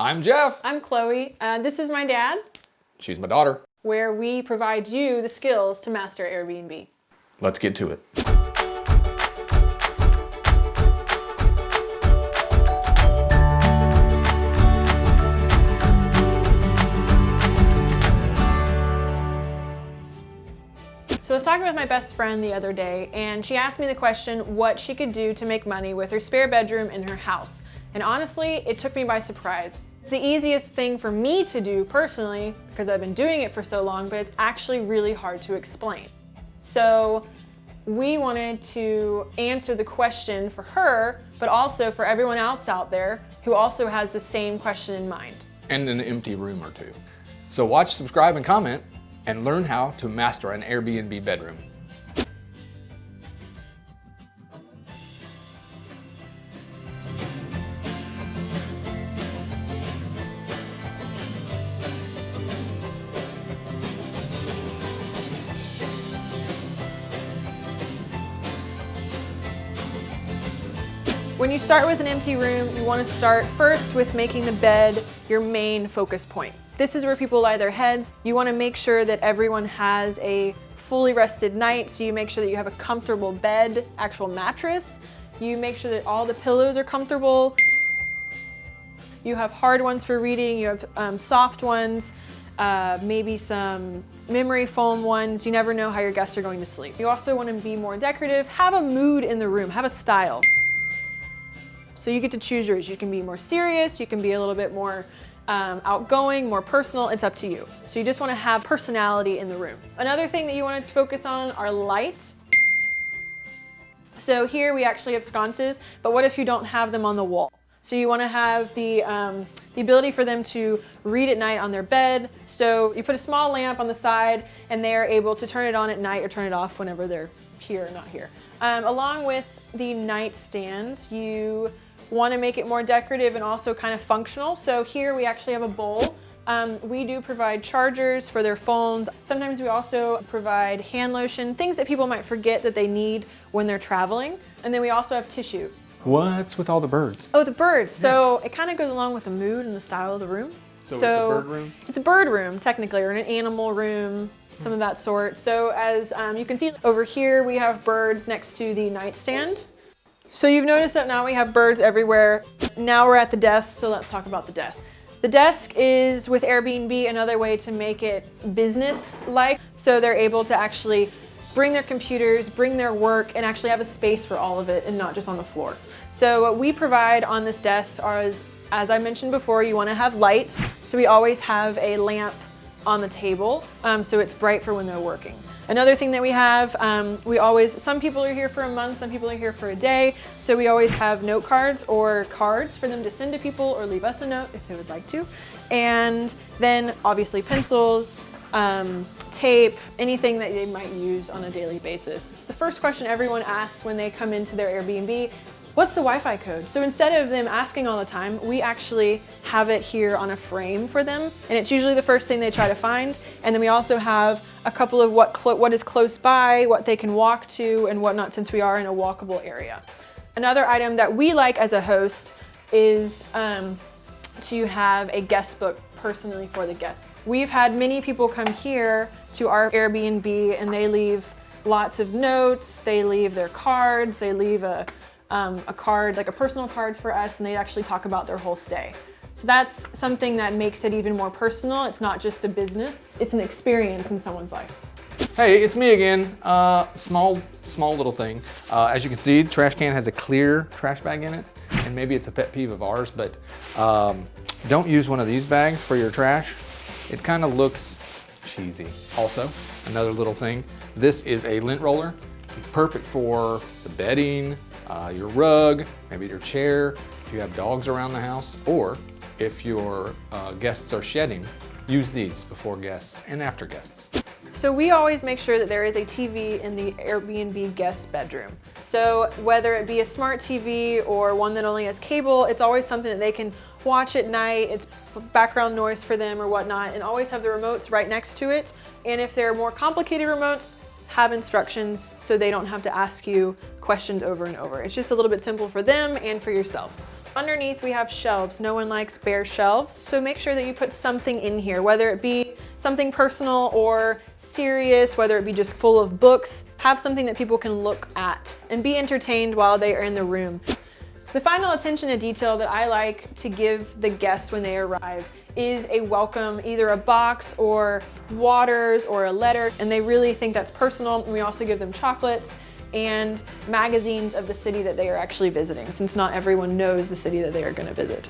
I'm Jeff. I'm Chloe. This is my dad, She's my daughter. where we provide you the skills to master Airbnb. Let's get to it. So I was talking with my best friend the other day, and she asked me the question what she could do to make money with her spare bedroom in her house. And honestly, it took me by surprise. It's the easiest thing for me to do personally, because I've been doing it for so long, but it's actually really hard to explain. So we wanted to answer the question for her, but also for everyone else out there who also has the same question in mind. And an empty room or two. So watch, subscribe, and comment, and learn how to master an Airbnb bedroom. When you start with an empty room, you want to start first with making the bed your main focus point. This is where people lie their heads. You want to make sure that everyone has a fully rested night, so you make sure that you have a comfortable bed, actual mattress. You make sure that all the pillows are comfortable. You have hard ones for reading, you have soft ones, maybe some memory foam ones. You never know how your guests are going to sleep. You also want to be more decorative, have a mood in the room, have a style. So you get to choose yours. You can be more serious, you can be a little bit more outgoing, more personal, it's up to you. So you just want to have personality in the room. Another thing that you want to focus on are lights. So here we actually have sconces, but what if you don't have them on the wall? So you want to have the ability for them to read at night on their bed. So you put a small lamp on the side and they are able to turn it on at night or turn it off whenever they're here or not here. Along with the nightstands, you want to make it more decorative and also kind of functional. So here we actually have a bowl. We do provide chargers for their phones. Sometimes we also provide hand lotion, things that people might forget that they need when they're traveling. And then we also have tissue. What's with all the birds? Oh, the birds. So it kind of goes along with the mood and the style of the room. So it's a bird room? It's a bird room, technically, or an animal room, some of that sort. So as you can see over here, we have birds next to the nightstand. So you've noticed that now we have birds everywhere. Now we're at the desk, so let's talk about the desk. The desk is, with Airbnb, another way to make it business-like. So they're able to actually bring their computers, bring their work, and actually have a space for all of it and not just on the floor. So what we provide on this desk are, as I mentioned before, you want to have light. So we always have a lamp on the table, so it's bright for when they're working. Another thing that we have, some people are here for a month, some people are here for a day, so we always have note cards or cards for them to send to people or leave us a note if they would like to. And then obviously pencils, tape, anything that they might use on a daily basis. The first question everyone asks when they come into their Airbnb, what's the Wi-Fi code? So instead of them asking all the time, we actually have it here on a frame for them, and it's usually the first thing they try to find. And then we also have a couple of what is close by, what they can walk to, and whatnot, since we are in a walkable area. Another item that we like as a host is to have a guest book personally for the guests. We've had many people come here to our Airbnb and they leave lots of notes, they leave their cards, they leave a card, like a personal card for us, and they actually talk about their whole stay. So that's something that makes it even more personal. It's not just a business, it's an experience in someone's life. Hey, it's me again. Small little thing. As you can see, the trash can has a clear trash bag in it, and maybe it's a pet peeve of ours, but don't use one of these bags for your trash. It kind of looks cheesy. Also, another little thing, this is a lint roller. Perfect for the bedding, your rug, maybe your chair, if you have dogs around the house, or if your guests are shedding, use these before guests and after guests. So we always make sure that there is a TV in the Airbnb guest bedroom. So whether it be a smart TV or one that only has cable, it's always something that they can watch at night. It's background noise for them or whatnot, and always have the remotes right next to it. And if they're more complicated remotes, have instructions so they don't have to ask you questions over and over. It's just a little bit simple for them and for yourself. Underneath we have shelves. No one likes bare shelves, so make sure that you put something in here, whether it be something personal or serious, whether it be just full of books. Have something that people can look at and be entertained while they are in the room. The final attention to detail that I like to give the guests when they arrive is a welcome, either a box or waters or a letter, and they really think that's personal. And we also give them chocolates and magazines of the city that they are actually visiting, since not everyone knows the city that they are going to visit.